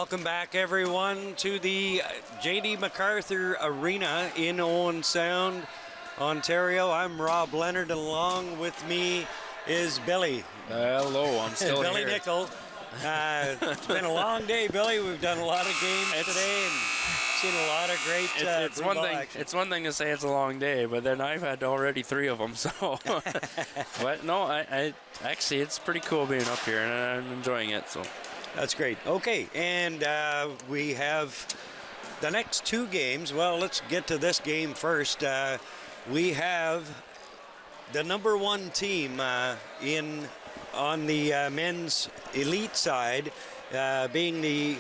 Welcome back, everyone, to the J.D. MacArthur Arena in Owen Sound, Ontario. I'm Rob Leonard, and along with me is Billy. Hello, I'm still Billy here. Nickel. It's been a long day, Billy. We've done a lot of games today and seen a lot of great action. It's one thing to say it's a long day, but then I've had already 3 of them. So, but no, I actually it's pretty cool being up here, and I'm enjoying it. So. That's great. Okay, and we have the next 2 games. Well, let's get to this game first. We have the number 1 team on the men's elite side, being the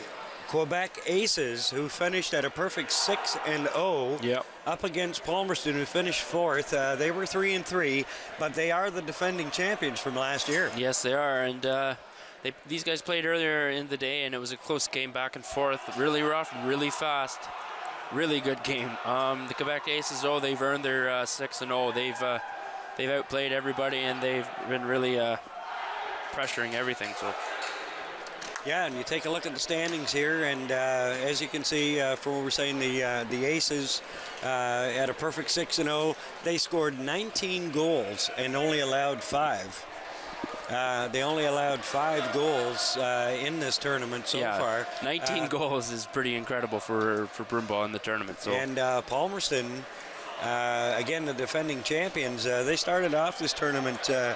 Quebec Aces, who finished at a perfect 6-0. Yep. Up against Palmerston, who finished 4th. They were 3-3, but they are the defending champions from last year. Yes, they are, and. These guys played earlier in the day, and it was a close game back and forth. Really rough, really fast, really good game. The Quebec Aces, though, they've earned their 6-0. They've outplayed everybody, and they've been really pressuring everything. So. Yeah, and you take a look at the standings here, and as you can see from what we're saying, the Aces at a perfect 6-0. They scored 19 goals and only allowed 5. They only allowed 5 goals in this tournament so far. 19 goals is pretty incredible for Broomball in the tournament. So. And Palmerston, again, the defending champions, they started off this tournament, I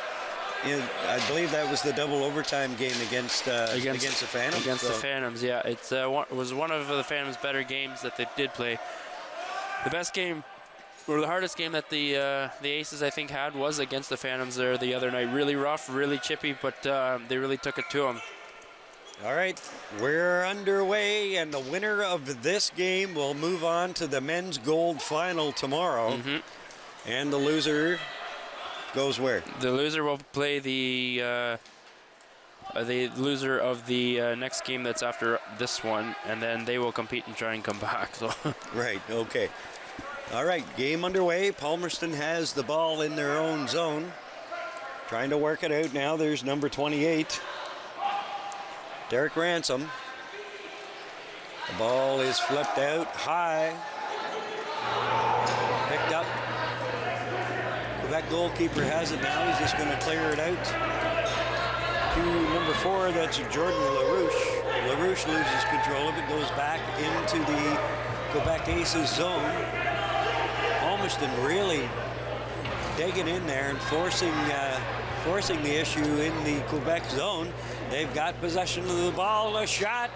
believe that was the double overtime game against the Phantoms. Against the Phantoms, yeah. It was one of the Phantoms' better games that they did play. The best game, or the hardest game that the Aces, I think, had was against the Phantoms there the other night. Really rough, really chippy, but they really took it to them. All right, we're underway, and the winner of this game will move on to the men's gold final tomorrow. Mm-hmm. And the loser goes where? The loser will play the loser of the next game that's after this one, and then they will compete and try and come back. So. Right, okay. All right, game underway. Palmerston has the ball in their own zone. Trying to work it out now. There's number 28, Derek Ransom. The ball is flipped out high. Picked up. Quebec goalkeeper has it now. He's just going to clear it out to number 4. That's Jordan LaRouche. LaRouche loses control of it, goes back into the Quebec Aces zone. Palmerston really digging in there and forcing the issue in the Quebec zone. They've got possession of the ball. A shot.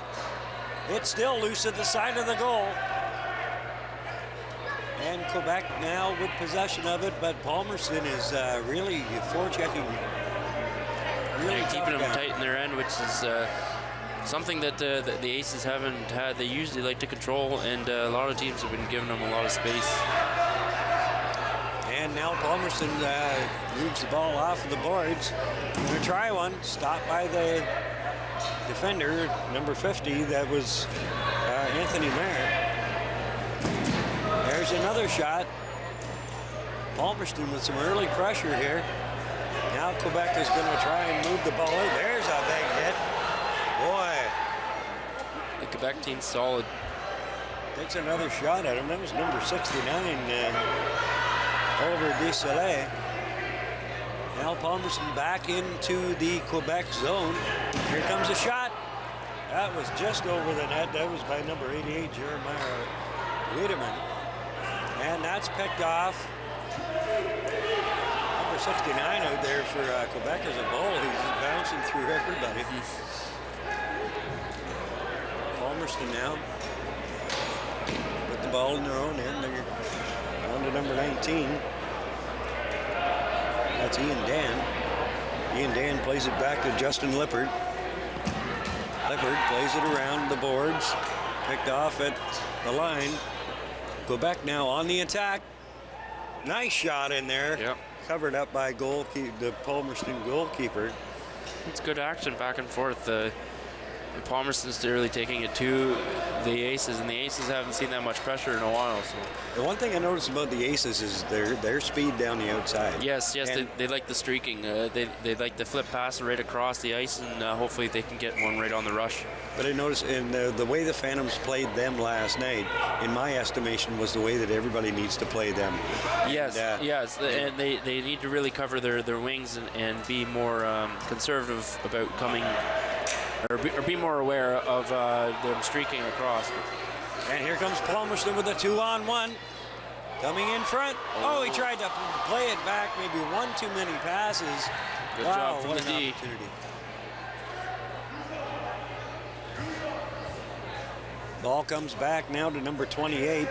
It's still loose at the side of the goal. And Quebec now with possession of it, but Palmerston is really forechecking. Really keeping them tight in their end, which is something that the Aces haven't had. They usually like to control, and a lot of teams have been giving them a lot of space. And now Palmerston moves the ball off of the boards. Going to try one. Stopped by the defender, number 50. That was Anthony Merritt. There's another shot. Palmerston with some early pressure here. Now Quebec is going to try and move the ball out. There's a big hit. Boy. The Quebec team's solid. Takes another shot at him. That was number 69. Oliver Desailly. Now Palmerston back into the Quebec zone. Here comes a shot. That was just over the net. That was by number 88, Jeremiah Wiedemann. And that's picked off. Number 69 out there for Quebec as a goal. He's just bouncing through everybody. Palmerston now. Put the ball in their own end. They're on to number 19. That's Ian Dan. Ian Dan plays it back to Justin Lippard. Lippard plays it around the boards. Picked off at the line. Quebec now on the attack. Nice shot in there. Yep. Covered up by the Palmerston goalkeeper. It's good action back and forth. Palmerston's really taking it to the Aces, and the Aces haven't seen that much pressure in a while. So. The one thing I noticed about the Aces is their speed down the outside. Yes, they like the streaking. They like the flip pass right across the ice, and hopefully they can get one right on the rush. But I noticed in the way the Phantoms played them last night, in my estimation, was the way that everybody needs to play them. Yes, and they need to really cover their wings and be more conservative about coming, or be more aware of them streaking across. And here comes Palmerston with a 2-on-1. Coming in front. Oh, he tried to play it back, maybe one too many passes. Good wow, job from what the an D. opportunity. Ball comes back now to number 28.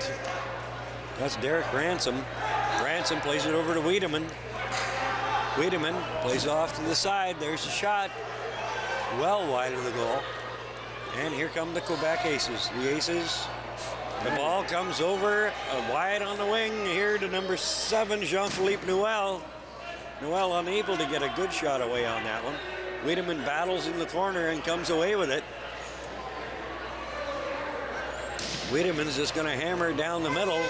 That's Derek Ransom. Ransom plays it over to Wiedemann. Wiedemann plays off to the side. There's a shot. Well wide of the goal. And here come the Quebec Aces. The Aces, the ball comes over wide on the wing here to number 7, Jean-Philippe Noël. Noël unable to get a good shot away on that one. Wiedemann battles in the corner and comes away with it. Wiedemann's just going to hammer down the middle.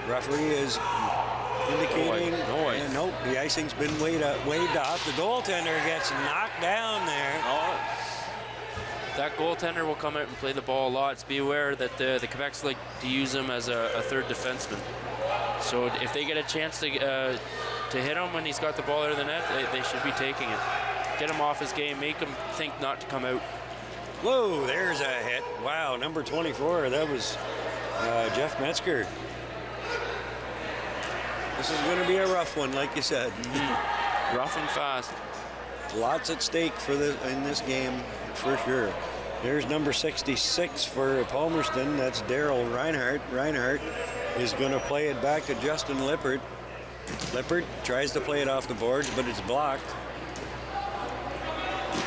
Referee is indicating, nope, the icing's been waved off. The goaltender gets knocked down there. Oh. That goaltender will come out and play the ball a lot. So be aware that the Quebecs like to use him as a third defenseman. So if they get a chance to hit him when he's got the ball out of the net, they should be taking it. Get him off his game, make him think not to come out. Whoa, there's a hit. Wow, number 24, that was Jeff Metzger. This is going to be a rough one, like you said. Rough and fast. Lots at stake in this game, for sure. There's number 66 for Palmerston. That's Daryl Reinhardt. Reinhardt is going to play it back to Justin Lippert. Lippert tries to play it off the boards, but it's blocked.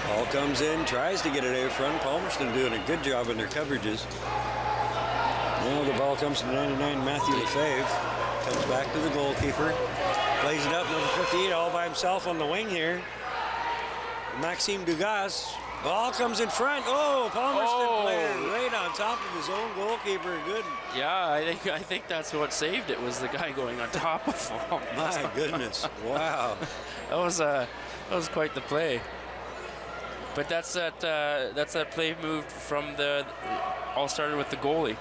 Ball comes in, tries to get it out front. Palmerston doing a good job in their coverages. Now the ball comes to 99, Matthew Lefebvre. Comes back to the goalkeeper. Plays it up, number 58, all by himself on the wing here. Maxime Dugas. Ball comes in front. Oh, Palmerston player right on top of his own goalkeeper. Good. Yeah, I think that's what saved it, was the guy going on top of him. My goodness. Wow. That was quite the play. But that's that play move from all started with the goalie.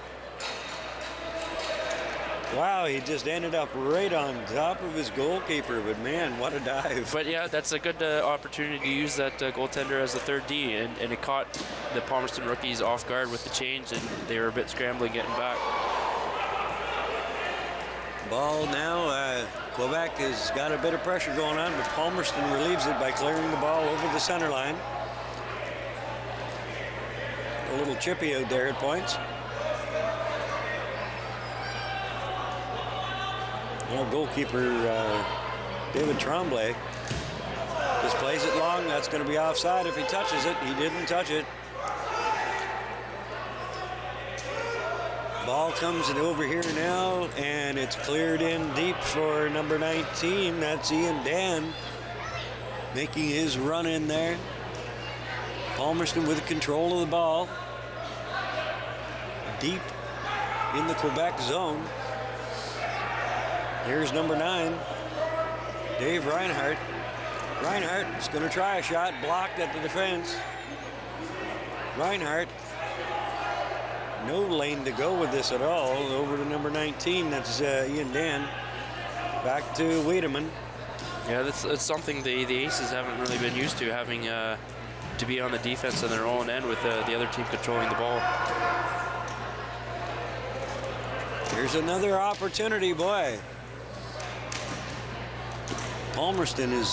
Wow, he just ended up right on top of his goalkeeper, but man, what a dive. But yeah, that's a good opportunity to use that goaltender as the third D, and it caught the Palmerston rookies off guard with the change, and they were a bit scrambling getting back. Ball now, Quebec has got a bit of pressure going on, but Palmerston relieves it by clearing the ball over the center line. A little chippy out there at points. Our goalkeeper, David Tremblay, just plays it long. That's going to be offside if he touches it. He didn't touch it. Ball comes over here now, and it's cleared in deep for number 19. That's Ian Dan making his run in there. Palmerston with control of the ball. Deep in the Quebec zone. Here's number 9, Dave Reinhardt. Reinhardt is going to try a shot, blocked at the defense. Reinhardt, no lane to go with this at all. Over to number 19, that's Ian Dan. Back to Wiedemann. Yeah, that's something the Aces haven't really been used to, having to be on the defense on their own end with the other team controlling the ball. Here's another opportunity, boy. Palmerston is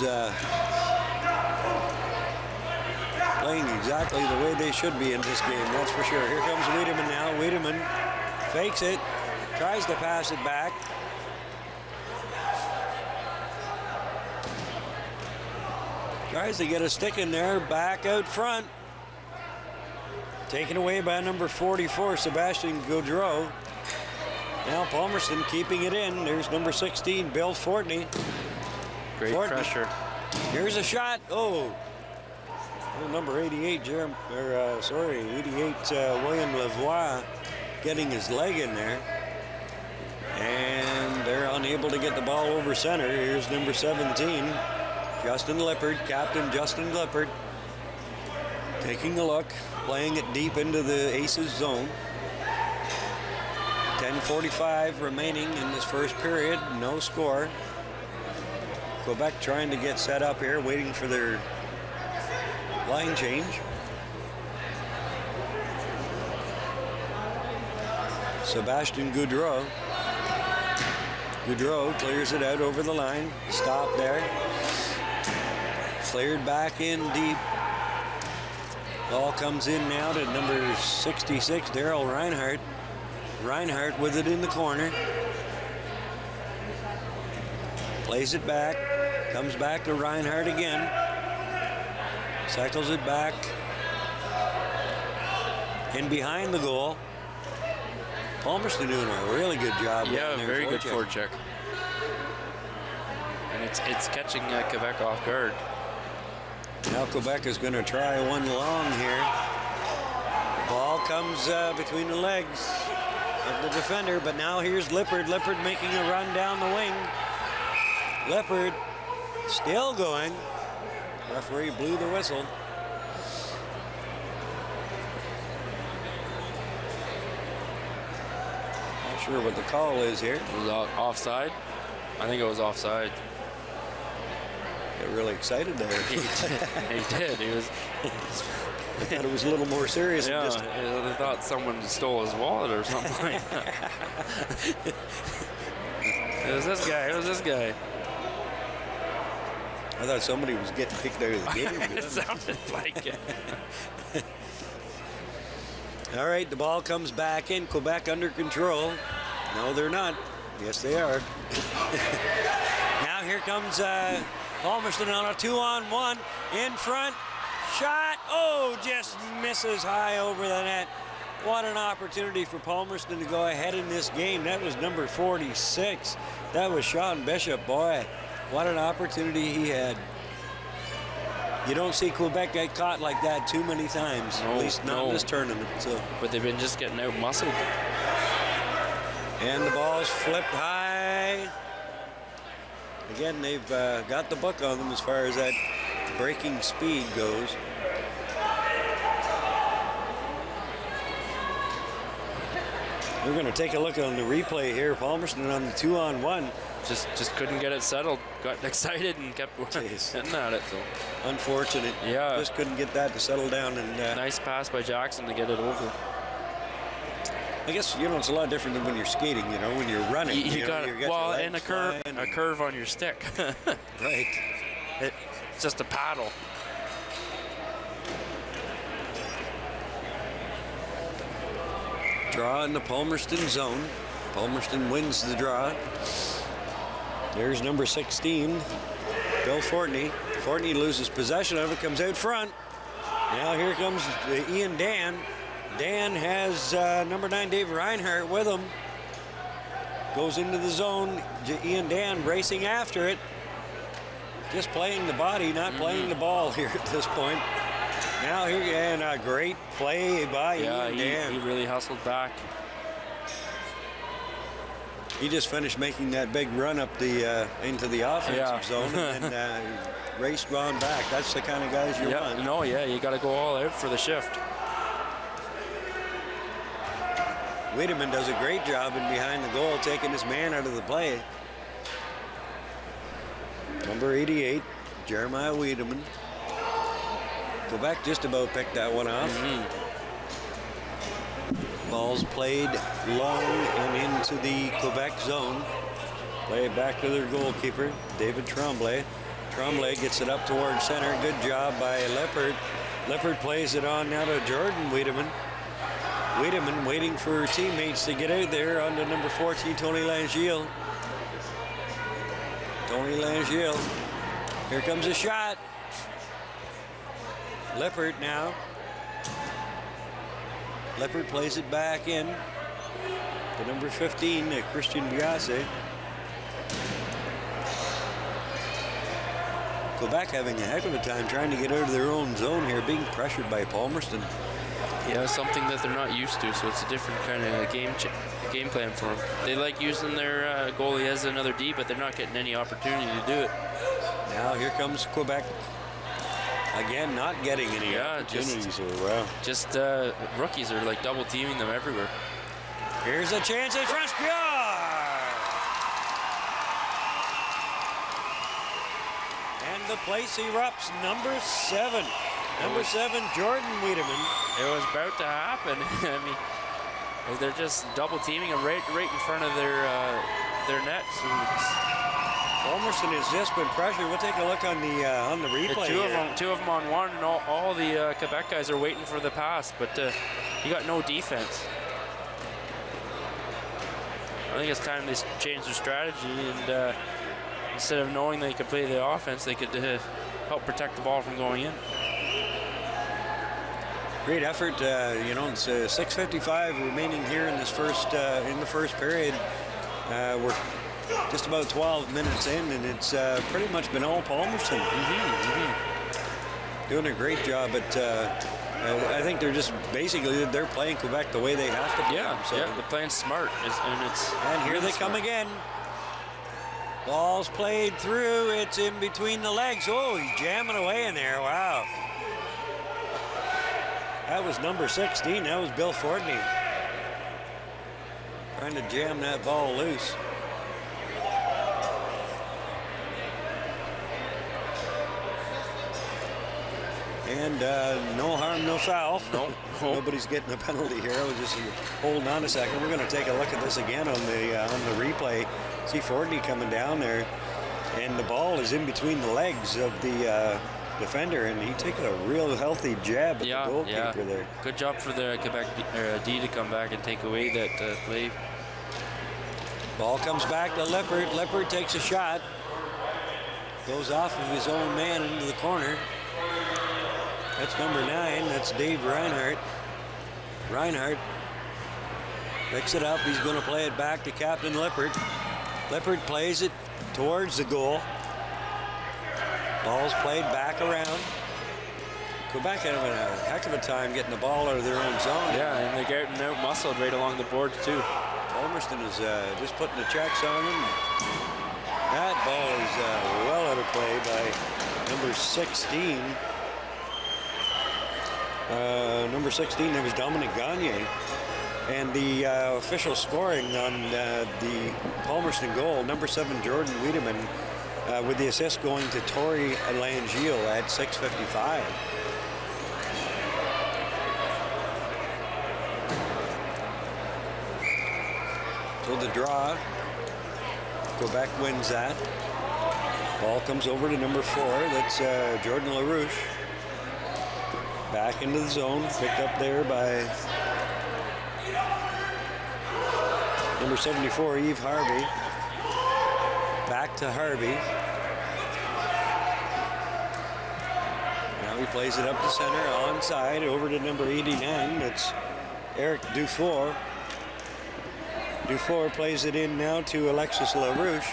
playing exactly the way they should be in this game, that's for sure. Here comes Wiedemann now. Wiedemann fakes it, tries to pass it back. Tries to get a stick in there, back out front. Taken away by number 44, Sebastian Gaudreau. Now Palmerston keeping it in. There's number 16, Bill Fortney. Great pressure. Here's a shot. Oh. Well, number 88, 88, William Lavoie getting his leg in there. And they're unable to get the ball over center. Here's number 17, Justin Lippard, Captain Justin Lippard. Taking a look, playing it deep into the Aces zone. 10:45 remaining in this first period, no score. Quebec trying to get set up here, waiting for their line change. Sebastian Goudreau. Goudreau clears it out over the line. Stop there. Cleared back in deep. Ball comes in now to number 66, Daryl Reinhardt. Reinhardt with it in the corner. Plays it back. Comes back to Reinhardt again. Cycles it back. In behind the goal. Palmerston doing a really good job. Yeah, very good forecheck. And it's catching Quebec off guard. Now Quebec is going to try one long here. Ball comes between the legs of the defender, but now here's Lippard. Lippard making a run down the wing. Lippard still going. Referee blew the whistle. Not sure what the call is here. It was offside. I think it was offside. Got really excited there. He did. He was. I thought it was a little more serious. Yeah, Just... I thought someone stole his wallet or something like that. It was this guy. It was this guy. I thought somebody was getting kicked out of the game. It sounded like it. All right, the ball comes back in. Quebec under control. No, they're not. Yes, they are. Now here comes Palmerston on a 2-on-1 in front. Shot. Oh, just misses high over the net. What an opportunity for Palmerston to go ahead in this game. That was number 46. That was Sean Bishop. Boy, what an opportunity he had. You don't see Quebec get caught like that too many times, at least not in this tournament. So. But they've been just getting out-muscled. And the ball's flipped high. Again, they've got the book on them as far as that breaking speed goes. We're going to take a look on the replay here. Palmerston on the 2-on-1. Just couldn't get it settled. Got excited and kept hitting at it. So. Unfortunate. Yeah. Just couldn't get that to settle down. And nice pass by Jackson to get it over. I guess, you know, it's a lot different than when you're skating, you know, when you're running. You got well, and a curve on your stick. Right. It's just a paddle. Draw in the Palmerston zone. Palmerston wins the draw. There's number 16, Bill Fortney. Fortney loses possession of it, comes out front. Now here comes Ian Dan. Dan has number 9, Dave Reinhardt, with him. Goes into the zone. Ian Dan racing after it. Just playing the body, not playing the ball here at this point. Now here, and a great play by Ian Dan. He really hustled back. He just finished making that big run up the into the offensive zone and then raced on back. That's the kind of guys you want. No, you got to go all out for the shift. Wiedemann does a great job in behind the goal, taking his man out of the play. Number 88, Jeremiah Wiedemann. Quebec just about picked that one off. Ball's played long and into the Quebec zone. Play it back to their goalkeeper, David Tremblay. Tremblay gets it up towards center. Good job by Lippard. Lippard plays it on now to Jordan Wiedemann. Wiedemann waiting for teammates to get out there on to number 14, Tony Langiel. Tony Langiel. Here comes a shot. Lippard now. Lippard plays it back in to number 15, Christian Biase. Quebec having a heck of a time trying to get out of their own zone here, being pressured by Palmerston. Yeah, something that they're not used to, so it's a different kind of game plan for them. They like using their goalie as another D, but they're not getting any opportunity to do it. Now here comes Quebec. Again, not getting any opportunities. Just rookies are like double teaming them everywhere. Here's a chance at Ste Coeur. And the place erupts. Number 7. Number 7, Jordan Wiedemann. It was about to happen. I mean, they're just double teaming them right in front of their nets. Palmerston has just been pressured. We'll take a look on the replay. Two of them on one, and all the Quebec guys are waiting for the pass, but you got no defense. I think it's time they change their strategy, and instead of knowing they could play the offense, they could help protect the ball from going in. Great effort. It's 6:55 remaining here in this first in the first period. We're just about 12 minutes in, and it's pretty much been all Palmerston. Doing a great job, but I think they're just basically they're playing Quebec the way they have to play. Yeah, so they're playing smart, and here they come again. Ball's played through. It's in between the legs. Oh, he's jamming away in there. Wow. That was number 16. That was Bill Fortney. Trying to jam that ball loose. And no harm, no foul. Nope. Nobody's getting a penalty here. I was just holding on a second. We're going to take a look at this again on the replay. See Fortney coming down there, and the ball is in between the legs of the defender, and he taking a real healthy jab at the goalkeeper there. Good job for the Quebec D to come back and take away that play. Ball comes back to Lippert. Lippert takes a shot. Goes off of his own man into the corner. That's number 9. That's Dave Reinhardt. Reinhardt picks it up. He's going to play it back to Captain Lippert. Lippert plays it towards the goal. Ball's played back around. Quebec having a heck of a time getting the ball out of their own zone. Yeah, and they're getting out-muscled right along the boards, too. Palmerston is just putting the checks on them. That ball is well out of play by number 16. Number 16, there was Dominic Gagne. And the official scoring on the Palmerston goal, number 7, Jordan Wiedemann, with the assist going to Tori Langille at 6:55. So the draw, Quebec wins that. Ball comes over to number 4, that's Jordan LaRouche. Back into the zone, picked up there by number 74, Eve Harvey. Back to Harvey. Now he plays it up to center, onside, over to number 89. That's Eric Dufour. Dufour plays it in now to Alexis LaRouche.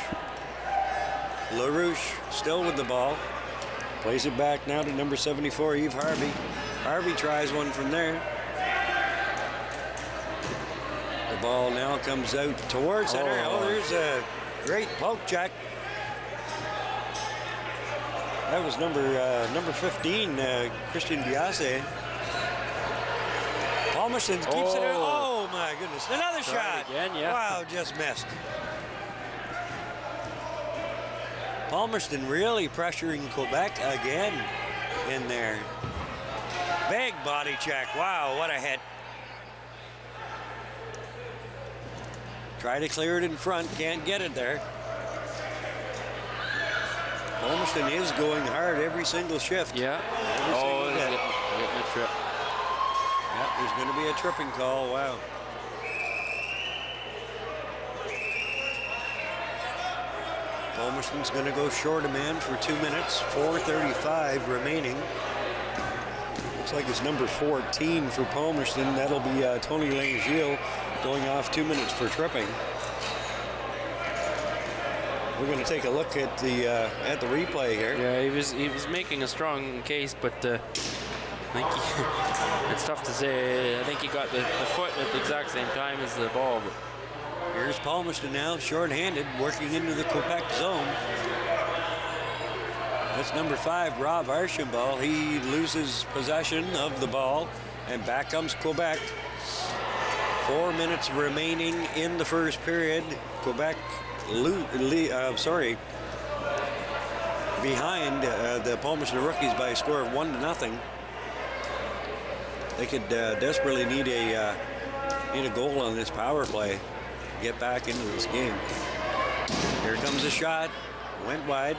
LaRouche still with the ball. Plays it back now to number 74, Eve Harvey. Harvey tries one from there. The ball now comes out towards center. Oh, there's a great poke check. That was number 15, Christian Biase. Palmerston keeps it out. Oh my goodness! Another shot. Again, yeah. Wow, just missed. Palmerston really pressuring Quebec again in there. Big body check. Wow, what a hit. Try to clear it in front, can't get it there. Palmerston is going hard every single shift. Yeah. Getting a trip. Yep, there's going to be a tripping call. Wow. Palmerston's going to go short a man for 2 minutes, 4:35 remaining. Looks like it's number 14 for Palmerston. That'll be Tony Langille going off 2 minutes for tripping. We're going to take a look at the replay here. Yeah, he was making a strong case, but I think it's tough to say. I think he got the foot at the exact same time as the ball. But. Here's Palmerston now, short-handed, working into the Quebec zone. That's number 5, Rob Archambault. He loses possession of the ball, and back comes Quebec. 4 minutes remaining in the first period. Quebec behind the Palmerston Rookies by a score of 1-0. They could desperately need a goal on this power play to get back into this game. Here comes a shot, went wide,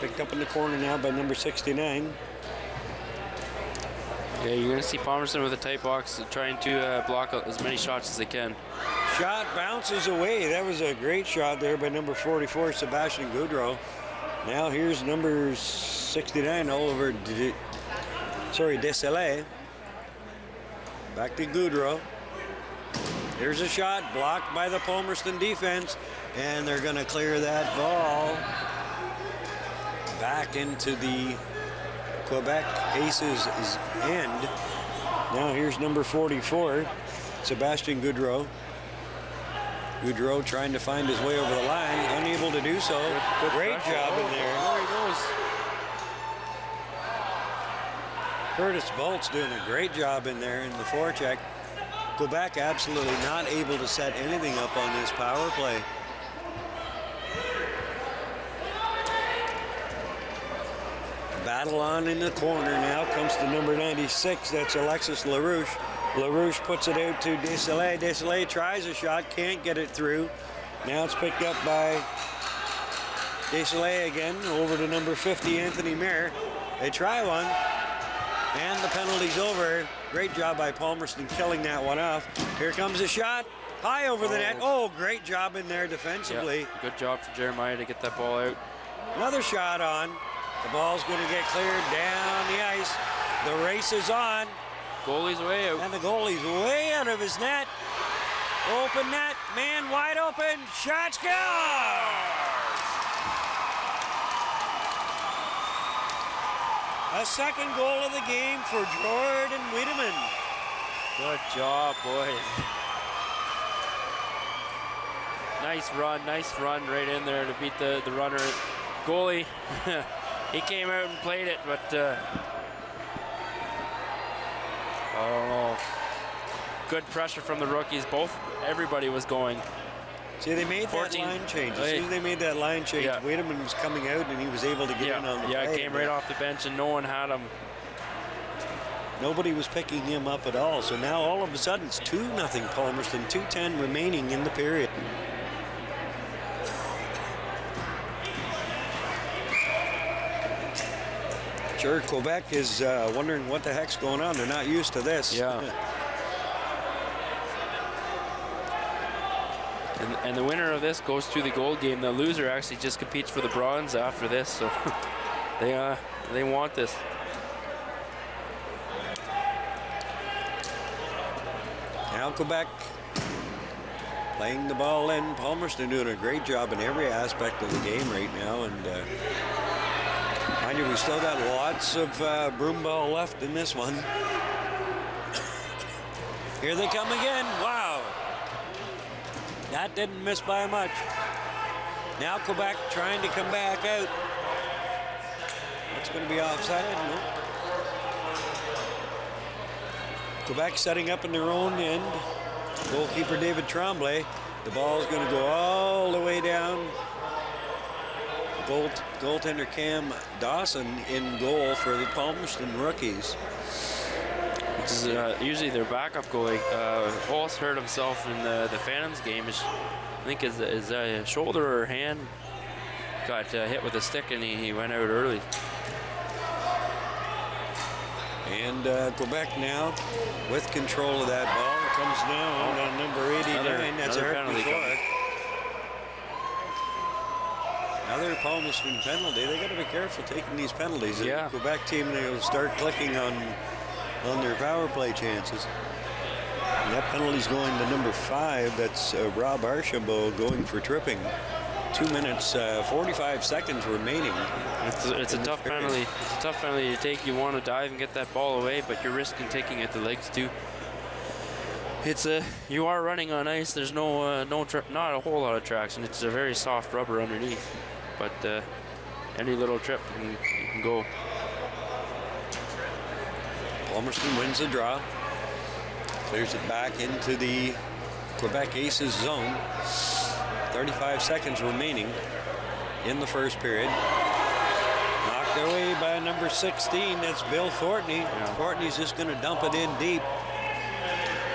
picked up in the corner now by number 69. Yeah, you're going to see Palmerston with a tight box trying to block as many shots as they can. Shot bounces away. That was a great shot there by number 44, Sebastian Goudreau. Now here's number 69, Oliver Desailly. Back to Goudreau. Here's a shot blocked by the Palmerston defense, and they're going to clear that ball back into the Quebec Aces' end. Now here's number 44, Sebastian Goudreau. Goudreau trying to find his way over the line, unable to do so. Great job in there. There he goes. Curtis Bolt's doing a great job in there in the forecheck. Quebec absolutely not able to set anything up on this power play. Battle on in the corner now comes to number 96. That's Alexis LaRouche. LaRouche puts it out to Desailly. Desailly tries a shot, can't get it through. Now it's picked up by Desailly again, over to number 50, Anthony Mayer. They try one, and the penalty's over. Great job by Palmerston killing that one off. Here comes a shot, high over the net. Oh, great job in there defensively. Yeah, good job for Jeremiah to get that ball out. Another shot on. The ball's going to get cleared down the ice. The race is on. Goalie's way out. And the goalie's way out of his net. Open net, man wide open. Shot scores! A second goal of the game for Jordan Wiedemann. Good job, boys. Nice run right in there to beat the runner. Goalie, he came out and played it, but I don't know. Good pressure from the rookies. Everybody was going. See, they made 14. That line change. As soon as they made that line change, yeah. Wiedemann was coming out and he was able to get in on the play. Yeah, it came right off the bench and no one had him. Nobody was picking him up at all. So now all of a sudden it's 2-0 Palmerston, 2:10 remaining in the period. Sure, Quebec is wondering what the heck's going on. They're not used to this. Yeah. And the winner of this goes to the gold game. The loser actually just competes for the bronze after this, so they want this. Now Quebec playing the ball in. Palmerston doing a great job in every aspect of the game right now, and mind you, we still got lots of Broomball left in this one. Here they come again. Wow. That didn't miss by much. Now Quebec trying to come back out. That's going to be offside. No. Quebec setting up in their own end. Goalkeeper David Tremblay. The ball's going to go all the way down. Goaltender Cam Dawson in goal for the Palmerston Rookies. This is usually their backup goalie. Holst hurt himself in the Phantoms game. I think his shoulder or hand got hit with a stick and he went out early. And Quebec now with control of that ball. It comes now on number 89. That's Eric Bufford. Another Palmerston penalty. They got to be careful taking these penalties. Yeah. The Quebec team, they'll start clicking on their power play chances. And that penalty's going to number 5. That's Rob Archambault going for tripping. 2 minutes, 45 seconds remaining. It's a tough penalty. It's a tough penalty to take. You want to dive and get that ball away, but you're risking taking it to legs too. You are running on ice. There's not a whole lot of traction. It's a very soft rubber underneath, but any little trip you can go. Palmerston wins the draw, clears it back into the Quebec Aces zone. 35 seconds remaining in the first period. Knocked away by number 16. That's Bill Fortney. Yeah. Fortney's just going to dump it in deep.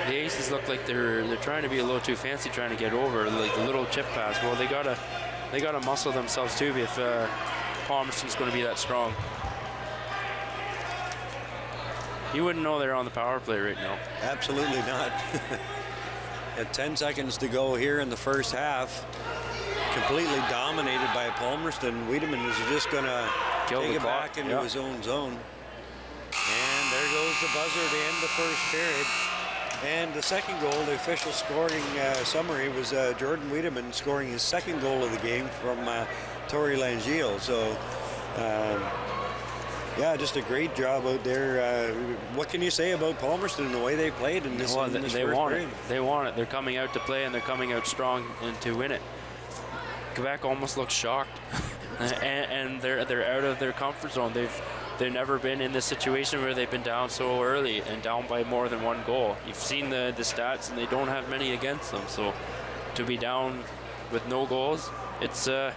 The Aces look like they're trying to be a little too fancy, trying to get over, like a little chip pass. Well, they gotta muscle themselves too if Palmerston's going to be that strong. You wouldn't know they're on the power play right now. Absolutely not. At 10 seconds to go here in the first half, completely dominated by Palmerston. Wiedemann is just going to take it back into his own zone. And there goes the buzzer to end the first period. And the second goal, the official scoring summary was Jordan Wiedemann scoring his second goal of the game from Tori Langeal. So, yeah, just a great job out there. What can you say about Palmerston and the way they played in this, well, this they first want period? it. They want it. They're coming out to play, and they're coming out strong and to win it. Quebec almost looks shocked, and they're out of their comfort zone. They've never been in this situation where they've been down so early and down by more than one goal. You've seen the stats, and they don't have many against them. So to be down with no goals, it's a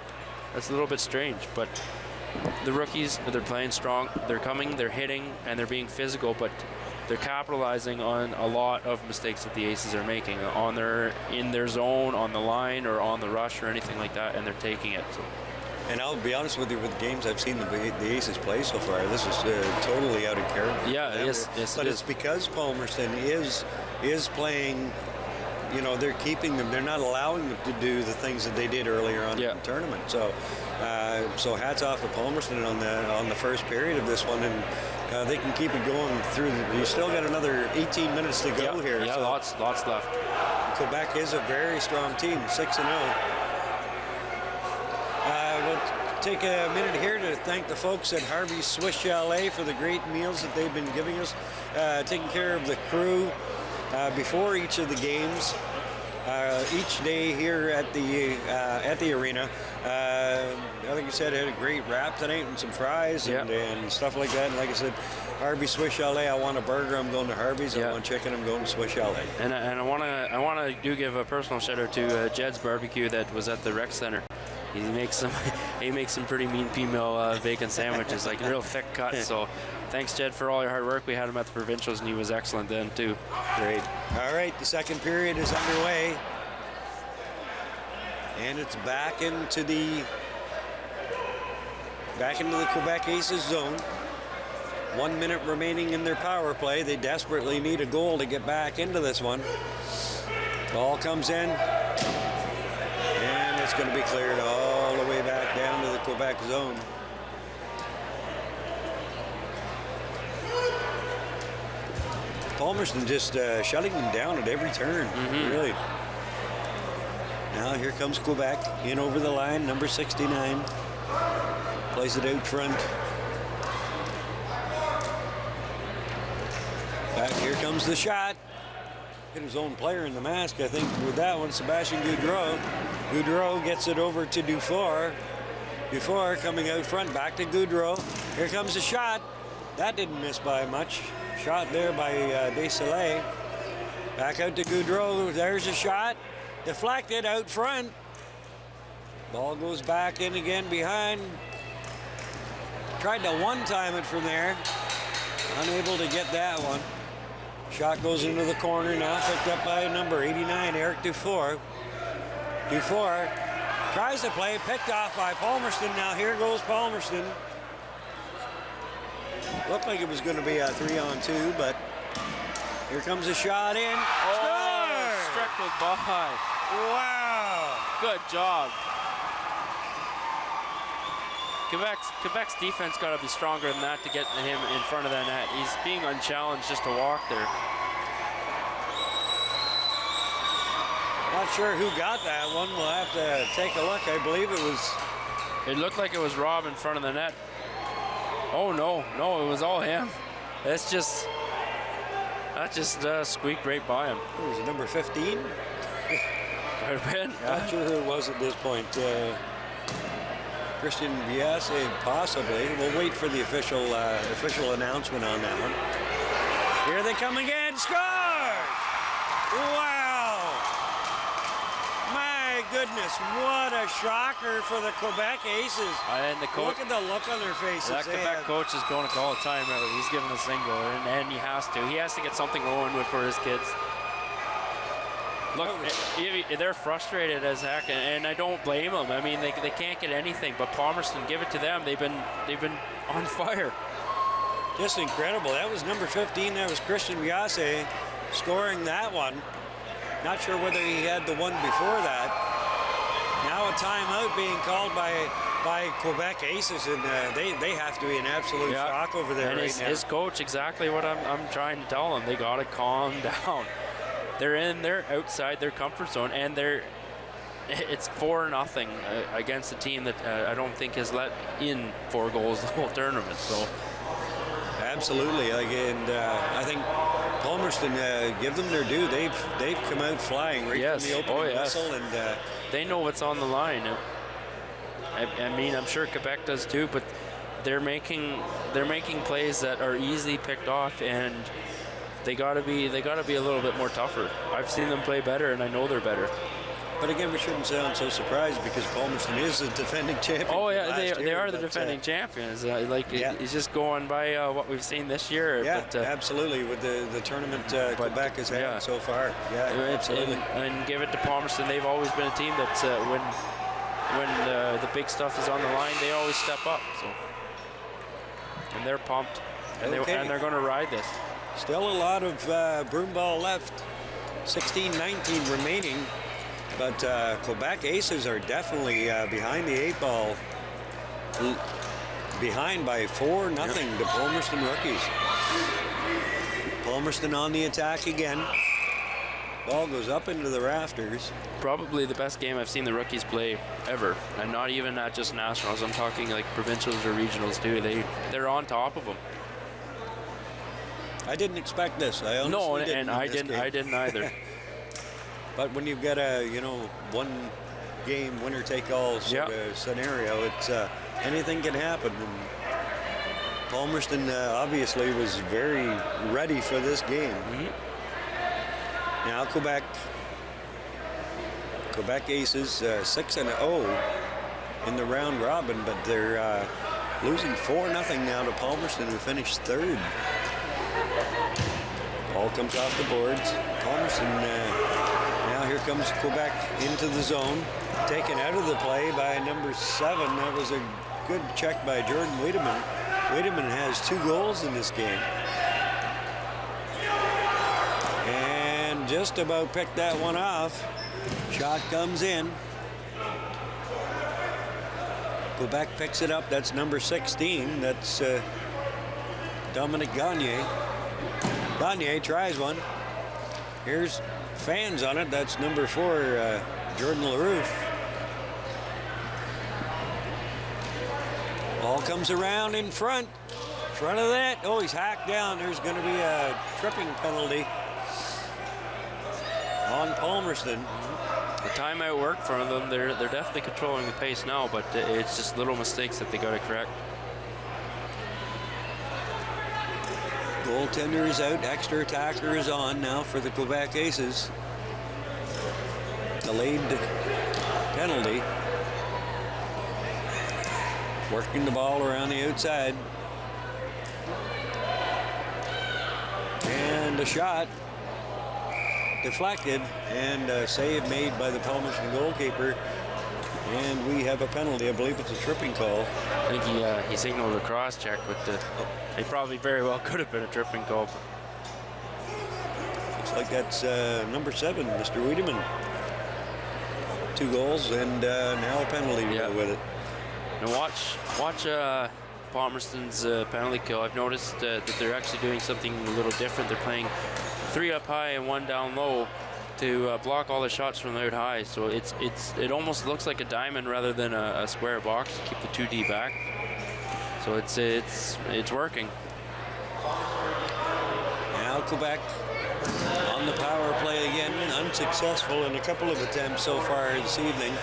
little bit strange. But the rookies, they're playing strong. They're coming, they're hitting, and they're being physical. But they're capitalizing on a lot of mistakes that the Aces are making in their zone, on the line, or on the rush, or anything like that, and they're taking it. So. And I'll be honest with you, with games I've seen the Aces play so far, this is totally out of character. Yeah, yes, but it's because Palmerston is playing. You know, they're keeping them. They're not allowing them to do the things that they did earlier on in the tournament. So, so hats off to Palmerston on the first period of this one, and they can keep it going through. You still got another 18 minutes to go here. Yeah, so lots left. Quebec is a very strong team, 6-0. We'll take a minute here to thank the folks at Harvey's Swiss Chalet for the great meals that they've been giving us, taking care of the crew before each of the games, each day here at the arena. I think you said it had a great wrap tonight and some fries and stuff like that. And like I said, Harvey's Swiss Chalet. I want a burger, I'm going to Harvey's. I want chicken, I'm going to Swiss Chalet. And I want to give a personal shout out to Jed's Barbecue that was at the rec center. He makes some pretty mean female bacon sandwiches, like real thick cut. So thanks, Jed, for all your hard work. We had him at the provincials, and he was excellent then too. Great. All right, the second period is underway, and it's back into the Quebec Aces zone. 1 minute remaining in their power play. They desperately need a goal to get back into this one. Ball comes in. It's going to be cleared all the way back down to the Quebec zone. Palmerston just shutting them down at every turn, really. Now here comes Quebec in over the line, number 69. Plays it out front. Back here comes the shot. Hit his own player in the mask, I think, with that one, Sebastian Goudreau. Goudreau gets it over to Dufour. Dufour coming out front, back to Goudreau. Here comes the shot. That didn't miss by much. Shot there by Desailly. Back out to Goudreau. There's a shot. Deflected out front. Ball goes back in again behind. Tried to one-time it from there. Unable to get that one. Shot goes into the corner now, picked up by number 89, Eric Dufour. Dufour tries to play, picked off by Palmerston. Now here goes Palmerston. Looked like it was going to be a 3-on-2, but here comes a shot in. Oh, struck it by. Wow. Good job. Quebec's defense got to be stronger than that to get him in front of that net. He's being unchallenged just to walk there. Not sure who got that one. We'll have to take a look. I believe it was. It looked like it was Rob in front of the net. Oh no, it was all him. That just squeaked right by him. It was number 15. Could have been. Not sure who it was at this point. Christian Biase, possibly. We'll wait for the official announcement on that one. Here they come again. Score! Wow! My goodness, what a shocker for the Quebec Aces. And the coach, look at the look on their faces. that Quebec coach is going to call a timeout. He's giving a single, and he has to. He has to get something going with for his kids. Look, they're frustrated as heck, and I don't blame them. I mean, they can't get anything. But Palmerston, give it to them. They've been on fire. Just incredible. That was number 15. That was Christian Biase scoring that one. Not sure whether he had the one before that. Now a timeout being called by Quebec Aces, and they have to be in absolute shock over there and right now. His coach, exactly what I'm trying to tell them. They got to calm down. They're outside their comfort zone, and it's 4-0 against a team that I don't think has let in 4 goals the whole tournament. So absolutely, I think Palmerston, give them their due. They've come out flying right from the opening whistle, and they know what's on the line. I mean, I'm sure Quebec does too, but they're making plays that are easily picked off, and they gotta be a little bit more tougher. I've seen them play better, and I know they're better. But again, we shouldn't sound so surprised because Palmerston is the defending champion. Oh yeah, they are the defending champions. It's just going by what we've seen this year. Yeah, but, absolutely. With the tournament Quebec has had so far. Yeah, absolutely. And give it to Palmerston. They've always been a team that's when the big stuff is on the line, they always step up. So, and they're pumped, and they're going to ride this. Still a lot of Broomball left. 16-19 remaining. But Quebec Aces are definitely behind the 8 ball. Behind by 4-0 to Palmerston Rookies. Palmerston on the attack again. Ball goes up into the rafters. Probably the best game I've seen the Rookies play ever. And not even at just nationals. I'm talking like provincials or regionals too. They're on top of them. I didn't expect this. I honestly didn't. I didn't either. But when you've got a one game winner take all sort of scenario, it's anything can happen. And Palmerston obviously was very ready for this game. Mm-hmm. Now Quebec Aces 6-0 in the round robin, but they're losing 4-0 now to Palmerston, who finished 3rd. Ball comes off the boards. Palmerston. Now here comes Quebec into the zone, taken out of the play by number 7. That was a good check by Jordan Wiedemann. Wiedemann has 2 goals in this game. And just about picked that one off. Shot comes in. Quebec picks it up. That's number 16. That's Dominic Gagne. Gagne tries one. Here's fans on it. That's number 4, Jordan LaRouche. Ball comes around in front of that. Oh, he's hacked down. There's going to be a tripping penalty on Palmerston. The timeout worked for them. They're definitely controlling the pace now, but it's just little mistakes that they got to correct. Goaltender is out. Extra attacker is on now for the Quebec Aces. Delayed penalty. Working the ball around the outside. And a shot. Deflected. And a save made by the Palmerston goalkeeper. And we have a penalty. I believe it's a tripping call. I think he signaled a cross check with the. It probably very well could have been a tripping call. Looks like that's number 7, Mr. Wiedemann. 2 goals and now a penalty to go with it. And watch Palmerston's penalty kill. I've noticed that they're actually doing something a little different. They're playing 3 up high and 1 down low to block all the shots from out high. So it almost looks like a diamond rather than a square box to keep the 2D back. So it's working. Now Quebec on the power play again, unsuccessful in a couple of attempts so far this evening.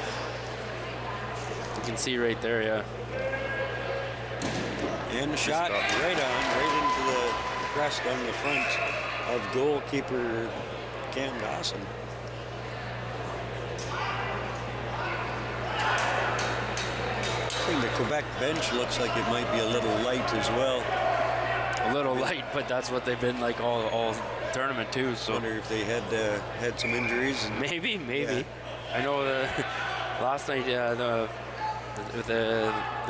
You can see right there, yeah. And the shot right into the crest on the front of goalkeeper Cam Dawson. I think the Quebec bench looks like it might be a little light as well. A little light, but that's what they've been like all tournament too. So I wonder if they had some injuries. And maybe. Yeah. I know last night the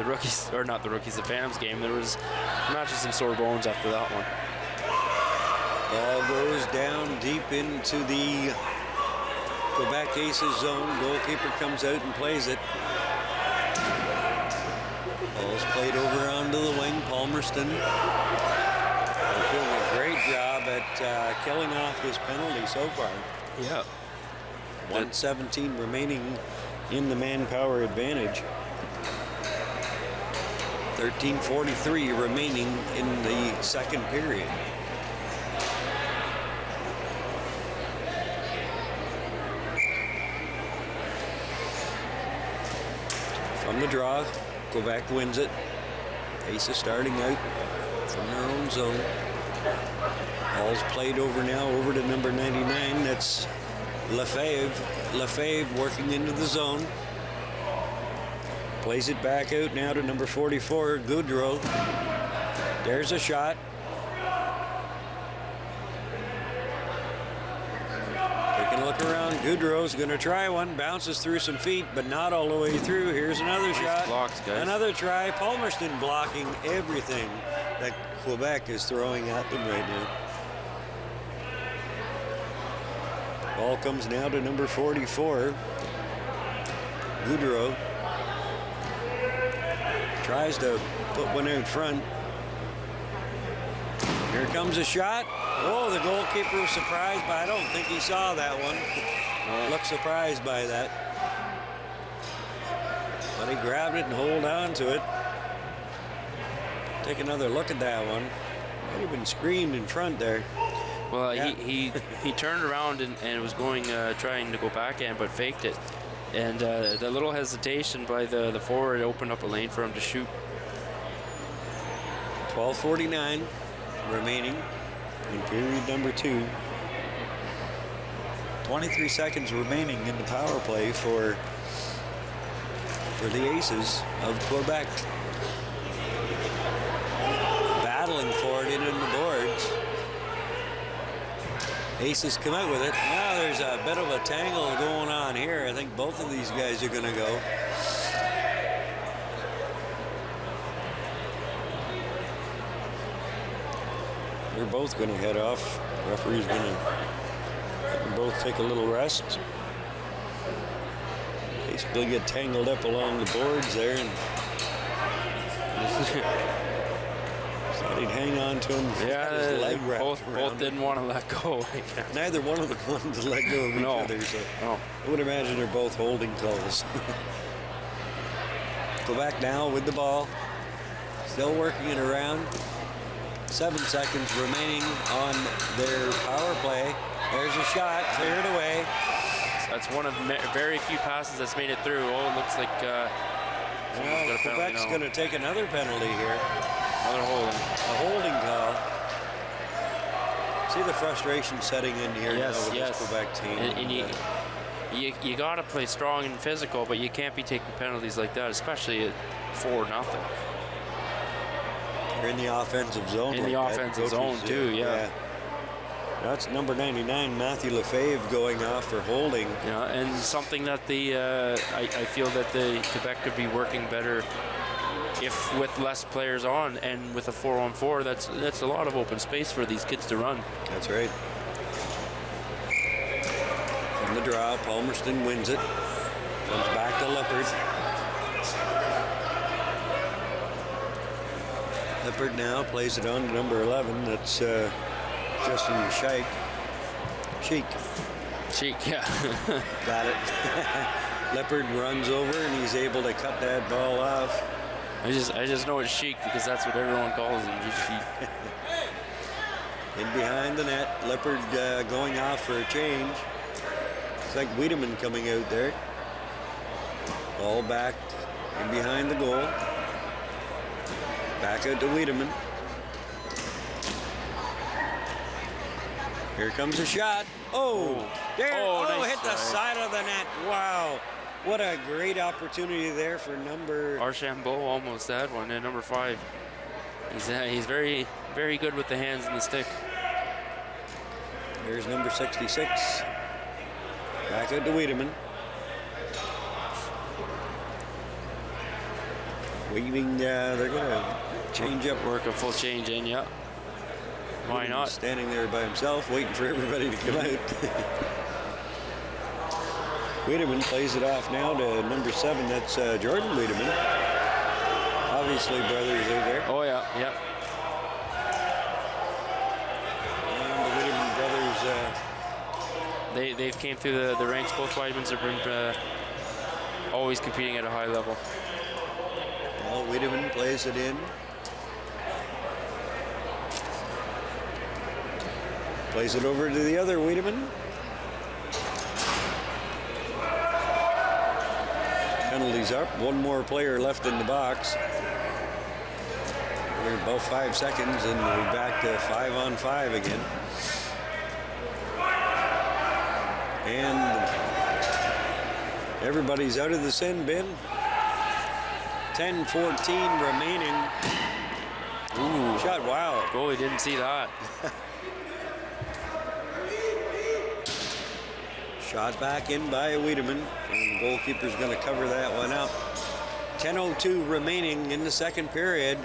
rookies, or not the rookies, the Phantoms game, there was not just some sore bones after that one. Ball goes down deep into the Quebec Aces zone. Goalkeeper comes out and plays it. Ball's played over onto the wing. Palmerston doing a great job at killing off this penalty so far. Yeah. 1:17 remaining in the manpower advantage. 13:43 remaining in the second period. From the draw, Quebec wins it. Aces starting out from their own zone. Ball's played over now, over to number 99. That's Lefebvre. Lefebvre working into the zone. Plays it back out now to number 44, Goudreau. There's a shot. Taking a look around. Goudreau's going to try one. Bounces through some feet, but not all the way through. Here's another shot. Blocks, guys. Another try. Palmerston blocking everything that Quebec is throwing at them right now. Ball comes now to number 44. Goudreau tries to put one out front. Here comes a shot. Oh, the goalkeeper was surprised, but I don't think he saw that one. Looked surprised by that. But he grabbed it and hold on to it. Take another look at that one. Might have been screened in front there. Well, Yeah. he turned around and was going trying to go backhand, but faked it. And the little hesitation by the forward opened up a lane for him to shoot. 12:49 remaining in period number 2. 23 seconds remaining in the power play for the Aces of Quebec. Battling for it in the boards. Aces come out with it. Now there's a bit of a tangle going on here. I think both of these guys are going to go. They're both going to head off. Referee's going to let them both take a little rest. Basically get tangled up along the boards there, and thought he'd hang on to him. Yeah, his leg wrapped both around didn't want to let go. Neither one of them wanted to let go of each other, so I would imagine they're both holding calls. Quebec now with the ball, still working it around. 7 seconds remaining on their power play. There's a shot, cleared away. That's one of very few passes that's made it through. Oh, it looks like Well, Quebec's going to take another penalty here. Another holding. A holding call. See the frustration setting in here now with this Quebec team. And you got to play strong and physical, but you can't be taking penalties like that, especially at 4-0. They're in the offensive zone. In the offensive zone too, yeah. That's number 99, Matthew Lefebvre, going off for holding. Yeah, and something that I feel that the Quebec could be working better if with less players on, and with a 4-on-4, that's a lot of open space for these kids to run. That's right. From the draw, Palmerston wins it. Comes back to Lippard. Lippard now plays it on to number 11. That's Justin Sheik. Cheek, yeah. Got it. Leopard runs over and he's able to cut that ball off. I just know it's Sheik because that's what everyone calls him, just Sheik. In behind the net, Leopard going off for a change. It's like Wiedemann coming out there. Ball back in behind the goal. Back out to Wiedemann. Here comes a shot. Oh, there! Oh, Oh, nice hit the try. side of the net. Wow, what a great opportunity there for number. Archambault almost had one at number 5. He's very, very good with the hands and the stick. Here's number 66. Back out to Wiedemann. Weaving, they're gonna change up. Work a full change in, yeah. Why not? Standing there by himself, waiting for everybody to come out. Wiedemann plays it off now to number 7. That's Jordan Wiedemann. Obviously, brothers are there. Oh yeah, yeah. And the Wiedemann brothers. They've came through the ranks. Both Weidmans have been always competing at a high level. Well, Wiedemann plays it in. Plays it over to the other Wiedemann. Penalties up. One more player left in the box. We're about 5 seconds, and we're back to 5-on-5 again. And everybody's out of the sin bin. 10-14 remaining. Ooh, Shot, wow. goalie didn't see that. Shot back in by Wiedemann, and the goalkeeper's going to cover that one up. 10:02 remaining in the second period.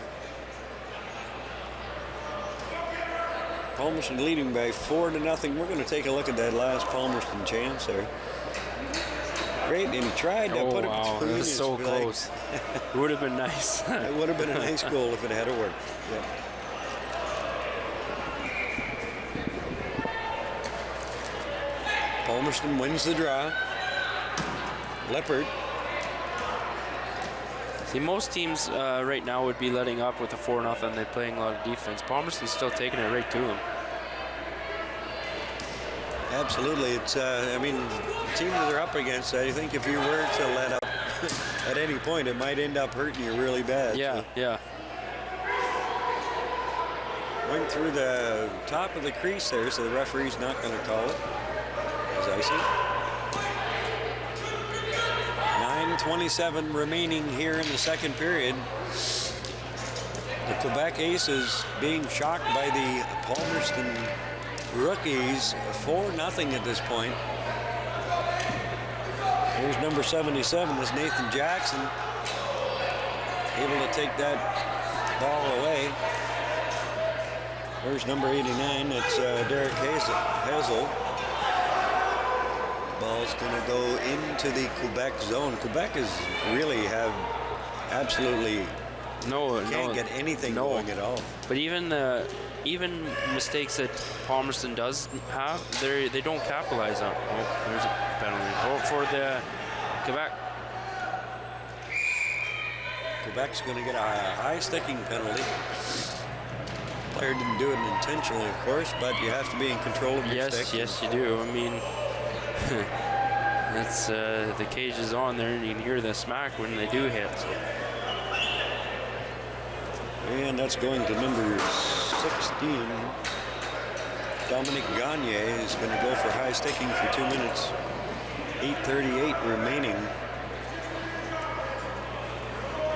Palmerston leading by 4-0. We're going to take a look at that last Palmerston chance there. Great, and he tried to put it Wow, between that was his so legs. close. It would have been nice. It would have been a nice goal if it had worked. Yeah. Palmerston wins the draw. Leopard. See, most teams right now would be letting up with a 4-0. They're playing a lot of defense. Palmerston's still taking it right to them. Absolutely. It's, I mean, the team that they're up against, I think if you were to let up at any point, it might end up hurting you really bad. Yeah, So, yeah. went through the top of the crease there, so the referee's not going to call it. As I see. 9:27 remaining here in the second period. The Quebec Aces being shocked by the Palmerston rookies, 4-0 at this point. Here's number 77, that's Nathan Jackson, able to take that ball away. There's number 89, that's Derek Hazel. Ball's going to go into the Quebec zone. Quebec is really have absolutely can't get anything going at all. But even mistakes that Palmerston does have, they don't capitalize on. Oh, there's a penalty. Oh, for the Quebec. Quebec's going to get a high sticking penalty. Player didn't do it intentionally, of course, but you have to be in control of your stick. Yes, you do. I mean, that's the cage is on there, and you can hear the smack when they do hit. So. And that's going to number 16. Dominic Gagne is going to go for high sticking for 2 minutes. 8:38 remaining.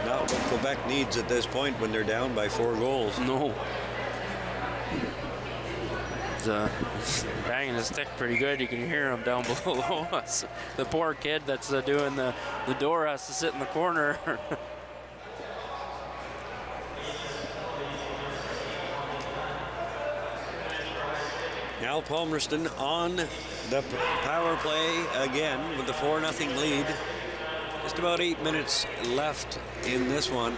Not what Quebec needs at this point when they're down by 4 goals. No. Banging the stick pretty good. You can hear him down below us. The poor kid that's doing the door has to sit in the corner. Now Palmerston on the power play again with the 4-0 lead. Just about 8 minutes left in this one.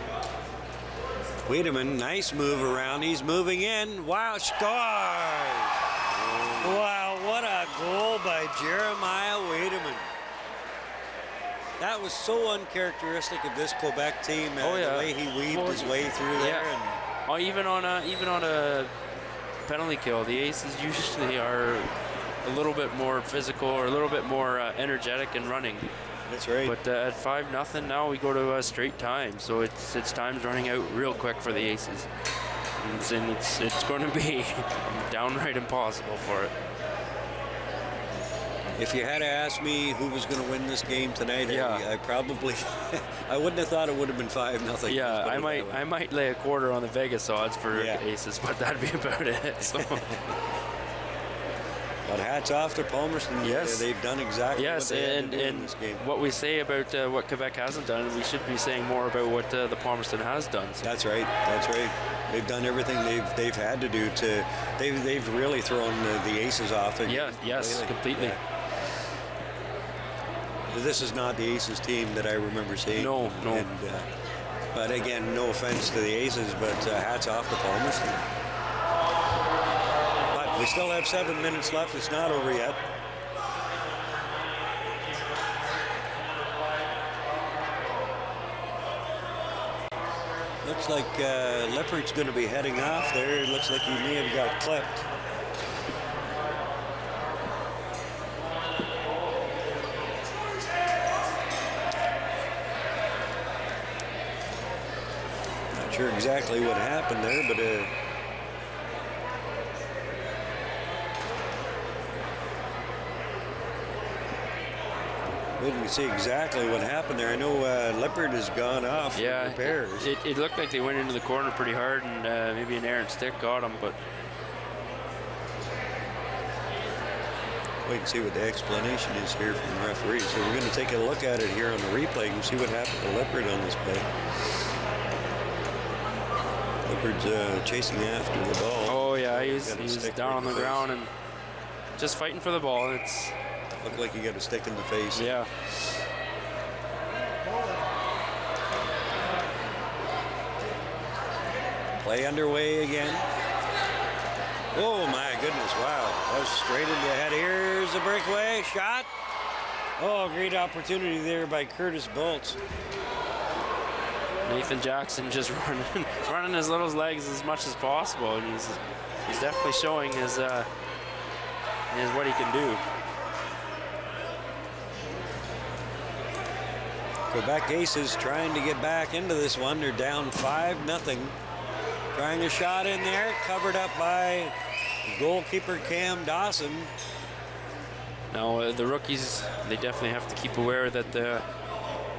Wiedemann, nice move around. He's moving in. Wow, scores! Wow, what a goal by Jeremiah Wademan. That was so uncharacteristic of this Quebec team. Oh, yeah. The way he weaved his way through there. Yeah. And Even on a penalty kill, the Aces usually are a little bit more physical or a little bit more energetic in running. that's right. But at 5-0 now, we go to straight time, so it's time's running out real quick for the Aces, and it's going to be downright impossible for it. If you had to ask me who was going to win this game tonight, I probably I wouldn't have thought it would have been 5-0. Yeah, I might lay a quarter on the Vegas odds for Aces, but that'd be about it. So. But hats off to Palmerston. Yes, they've done exactly what they had to do in this game. What we say about what Quebec hasn't done, we should be saying more about what the Palmerston has done. So. That's right. That's right. They've done everything they've had to do to. They've really thrown the Aces off. Yes, completely. Yeah. This is not the Aces team that I remember seeing. No. And, but again, no offense to the Aces, but hats off to Palmerston. But we still have 7 minutes left. It's not over yet. Looks like Lippard's going to be heading off there. It looks like he may have got clipped. Not sure exactly what happened there, but we didn't see exactly what happened there. I know Lippard has gone off for repairs. It looked like they went into the corner pretty hard, and maybe an errant stick got him, but wait and see what the explanation is here from the referee. So we're going to take a look at it here on the replay and see what happened to Lippard on this play. Lippard's chasing after the ball. Oh yeah, he's down on the ground and just fighting for the ball. It's looked like he got a stick in the face. Yeah. Play underway again. Oh my goodness, wow. That was straight into the head. Here's a breakaway shot. Oh, great opportunity there by Curtis Bolts. Nathan Jackson just running his little legs as much as possible, and he's definitely showing his what he can do. Quebec Aces trying to get back into this one. They're down 5-0. Trying a shot in there, covered up by goalkeeper Cam Dawson. Now the rookies, they definitely have to keep aware that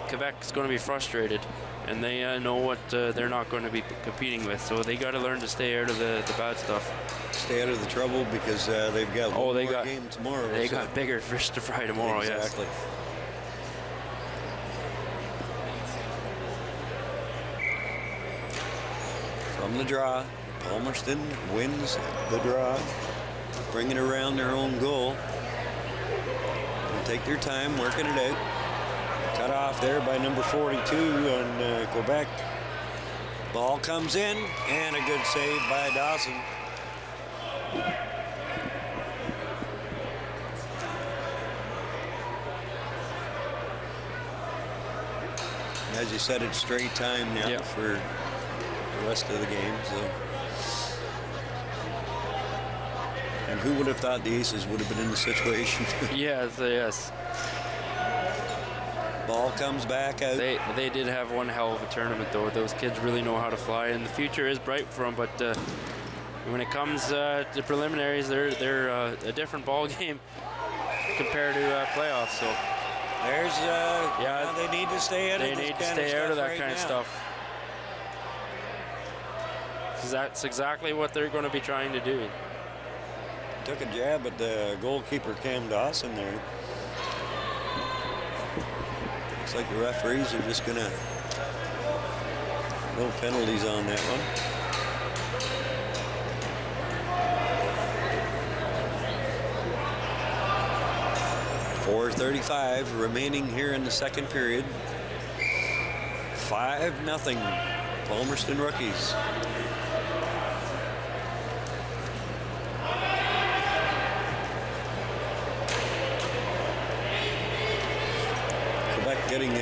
Quebec is going to be frustrated, and they know what they're not going to be competing with. So they got to learn to stay out of the bad stuff. Stay out of the trouble because they've got one more game tomorrow. They got bigger fish to fry tomorrow. Exactly. Yes. From the draw, Palmerston wins the draw, bringing around their own goal. They'll take their time working it out. Cut off there by number 42 on Quebec. Ball comes in, and a good save by Dawson. As you said, it's straight time now for the rest of the game. So. And who would have thought the Aces would have been in the situation? Yes. Ball comes back out. They did have one hell of a tournament, though. Those kids really know how to fly, and the future is bright for them. But when it comes to preliminaries, they're a different ball game compared to playoffs. So there's they need to stay out of They need to stay out of that kind of stuff. That's exactly what they're going to be trying to do. Took a jab at the goalkeeper Cam Dawson there. Looks like the referees are just gonna no penalties on that one. .4:35 remaining here in the second period. 5-0 Palmerston Rookies. getting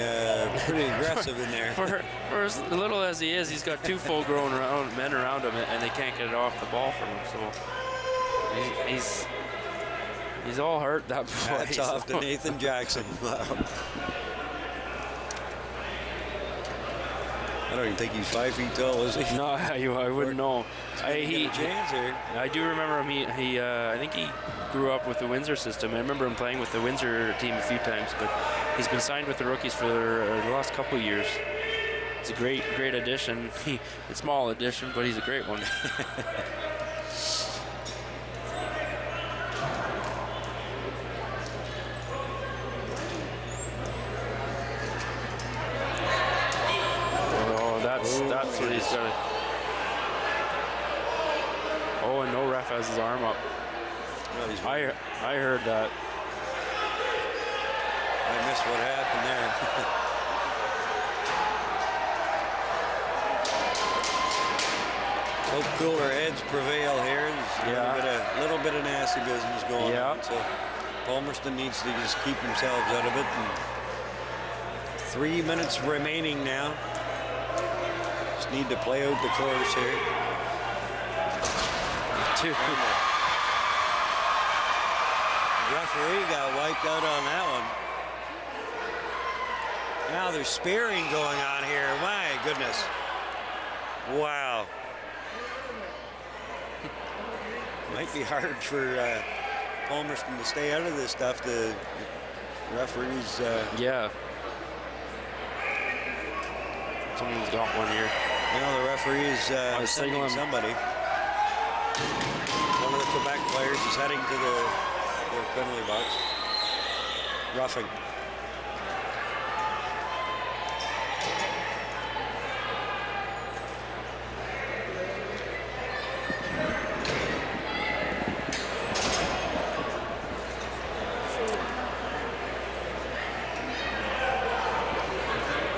pretty aggressive in there. For as little as he is, he's got two full-grown men around him, and they can't get it off the ball from him. So he's all hurt. That boy. Hats off to Nathan Jackson. Wow. I don't even think he's 5 feet tall, is he? No, I wouldn't know. I do remember him. I think he grew up with the Windsor system. I remember him playing with the Windsor team a few times, but he's been signed with the rookies for the last couple of years. It's a great addition. A small addition, but he's a great one. That's what he's got to. Oh, and no ref has his arm up. No, I heard that. I missed what happened there. Hope cooler heads prevail here. There's a little bit of nasty business going on. So Palmerston needs to just keep themselves out of it. And 3 minutes remaining now. Need to play out the course here. The referee got wiped out on that one. Now there's spearing going on here. My goodness. Wow. Might be hard for Palmerston to stay out of this stuff. The referees. Someone's got one here. Now the referee is signaling somebody. One of the Quebec players is heading to their penalty box. Roughing.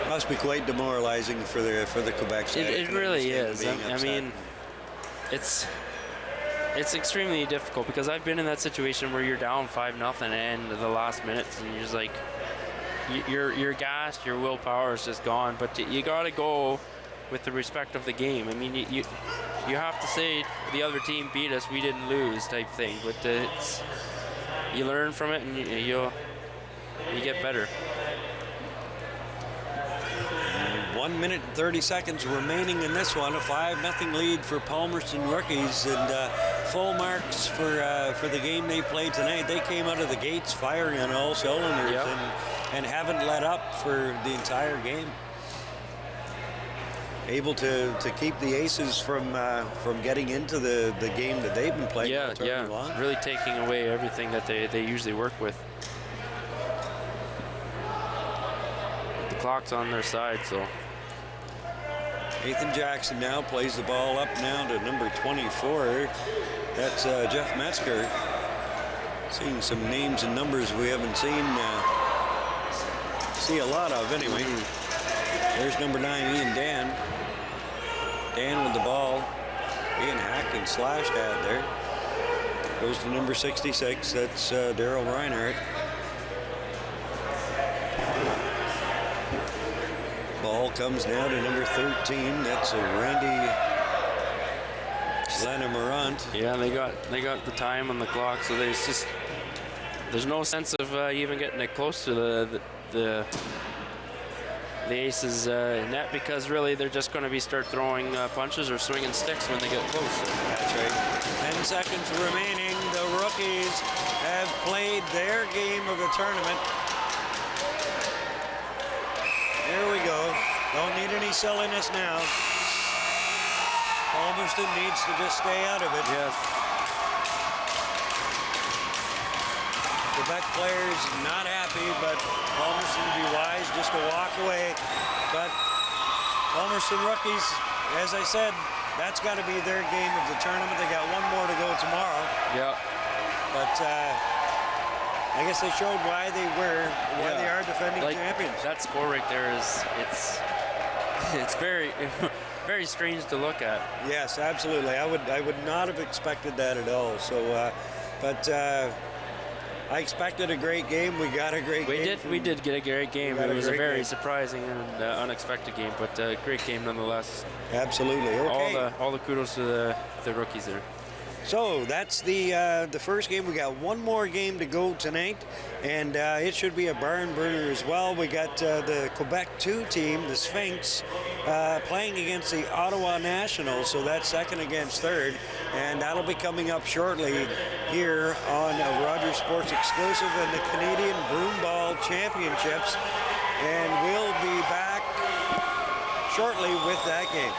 Must be quite demoralizing for the Quebec side. It really is. I mean, it's extremely difficult because I've been in that situation where you're down 5-0 and the last minutes, and you're just like, you're gassed, your willpower is just gone. But you got to go with the respect of the game. I mean, you have to say the other team beat us, we didn't lose, type thing. But you learn from it and you get better. 1 minute and 30 seconds remaining in this one. A 5-0 lead for Palmerston rookies, and full marks for the game they played tonight. They came out of the gates firing on all cylinders and haven't let up for the entire game. Able to keep the Aces from getting into the game that they've been playing. Really taking away everything that they usually work with. The clock's on their side, so. Nathan Jackson now plays the ball up now to number 24. That's Jeff Metzger. Seeing some names and numbers we haven't see a lot of anyway. There's number 9, Ian Dan. Dan with the ball. Being hacked and slashed at there. Goes to number 66. That's Daryl Reinhardt. Ball comes now to number 13. That's Randy Lenamarant. Yeah, they got the time on the clock, so there's no sense of even getting it close to the Aces net, because really they're just going to start throwing punches or swinging sticks when they get close. That's right. 10 seconds remaining. The rookies have played their game of the tournament. There we go. Don't need any silliness now. Palmerston needs to just stay out of it. Yes. Quebec players not happy, but Palmerston would be wise just to walk away. But Palmerston rookies, as I said, that's got to be their game of the tournament. They got one more to go tomorrow. Yeah. But I guess they showed why they are defending champions. That score right there it's very very strange to look at. Yes, absolutely. I would not have expected that at all. So, but I expected a great game. We got a great game. We did get a great game. got It a was a great very game. surprising and unexpected game, but a great game nonetheless. Absolutely. Okay. All the kudos to the rookies there. So that's the first game. We got one more game to go tonight, and it should be a barn burner as well. We got the Quebec 2 team, the Sphinx, playing against the Ottawa Nationals, so that's second against third, and that'll be coming up shortly here on Rogers Sports Exclusive and the Canadian Broomball Championships, and we'll be back shortly with that game.